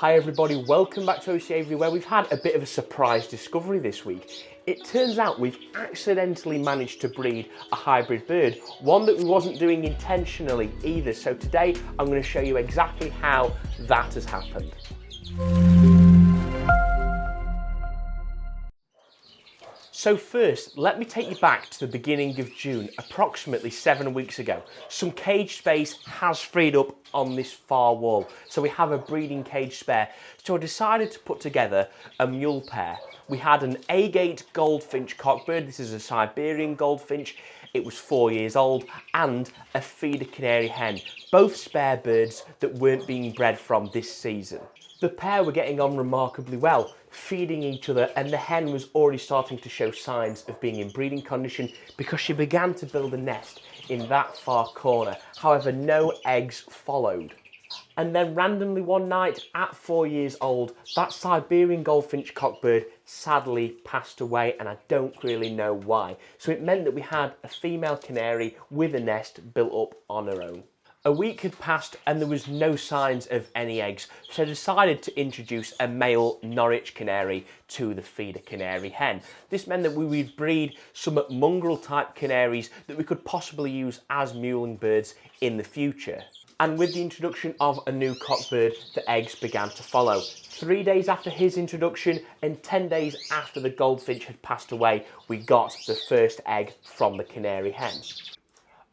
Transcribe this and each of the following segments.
Hi everybody, welcome back to OC Aviary, where we've had a bit of a surprise discovery this week. It turns out we've accidentally managed to breed a hybrid bird, one that we wasn't doing intentionally either. So today I'm going to show you exactly how that has happened. So first, let me take you back to the beginning of June, approximately 7 weeks ago. Some cage space has freed up on this far wall, so we have a breeding cage spare. So I decided to put together a mule pair. We had an agate goldfinch cockbird, this is a Siberian goldfinch, it was 4 years old, and a feeder canary hen, both spare birds that weren't being bred from this season. The pair were getting on remarkably well, feeding each other, and the hen was already starting to show signs of being in breeding condition because she began to build a nest in that far corner. However, no eggs followed. And then randomly one night at 4 years old, that Siberian goldfinch cockbird sadly passed away, and I don't really know why. So it meant that we had a female canary with a nest built up on her own. A week had passed and there was no signs of any eggs, so I decided to introduce a male Norwich canary to the feeder canary hen. This meant that we would breed some mongrel type canaries that we could possibly use as muling birds in the future. And with the introduction of a new cockbird, the eggs began to follow. 3 days after his introduction and 10 days after the goldfinch had passed away, we got the first egg from the canary hen.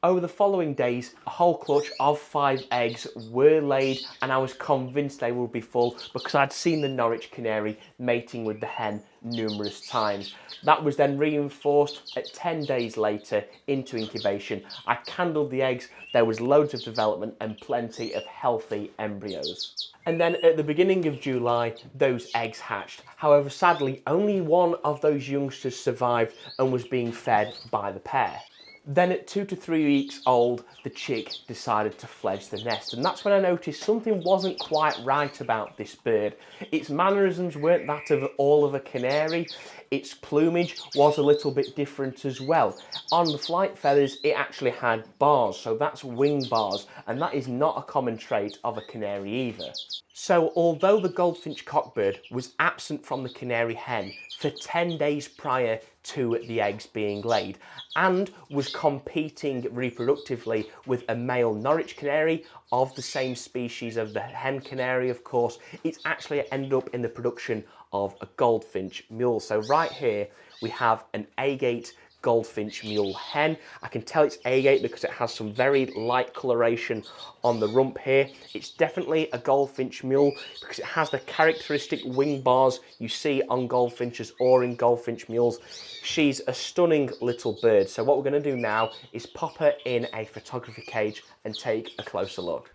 Over the following days, a whole clutch of 5 eggs were laid, and I was convinced they would be full because I'd seen the Norwich canary mating with the hen numerous times. That was then reinforced at 10 days later into incubation. I candled the eggs, there was loads of development and plenty of healthy embryos. And then at the beginning of July, those eggs hatched. However, sadly, only one of those youngsters survived and was being fed by the pair. Then at 2 to 3 weeks old, the chick decided to fledge the nest, and that's when I noticed something wasn't quite right about this bird. Its mannerisms weren't that of all of a canary. Its plumage was a little bit different as well. On the flight feathers, it actually had bars, so that's wing bars, and that is not a common trait of a canary either. So although the goldfinch cockbird was absent from the canary hen for 10 days prior to the eggs being laid, and was competing reproductively with a male Norwich canary of the same species of the hen canary, of course, it's actually ended up in the production of a goldfinch mule. So right here we have an agate goldfinch mule hen. I can tell it's agate because it has some very light coloration on the rump here. It's definitely a goldfinch mule because it has the characteristic wing bars you see on goldfinches or in goldfinch mules. She's a stunning little bird. So what we're going to do now is pop her in a photography cage and take a closer look.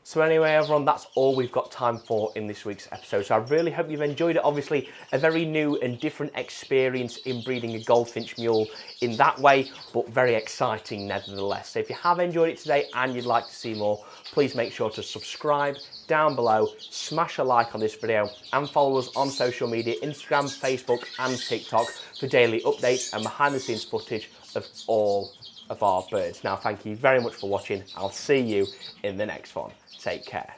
So anyway everyone, that's all we've got time for in this week's episode. So I really hope you've enjoyed it. Obviously a very new and different experience in breeding a goldfinch mule in that way, but very exciting nevertheless. So if you have enjoyed it today and you'd like to see more, please make sure to subscribe down below, smash a like on this video and follow us on social media, Instagram, Facebook and TikTok for daily updates and behind the scenes footage of all of our birds. Now thank you very much for watching. I'll see you in the next one. Take care.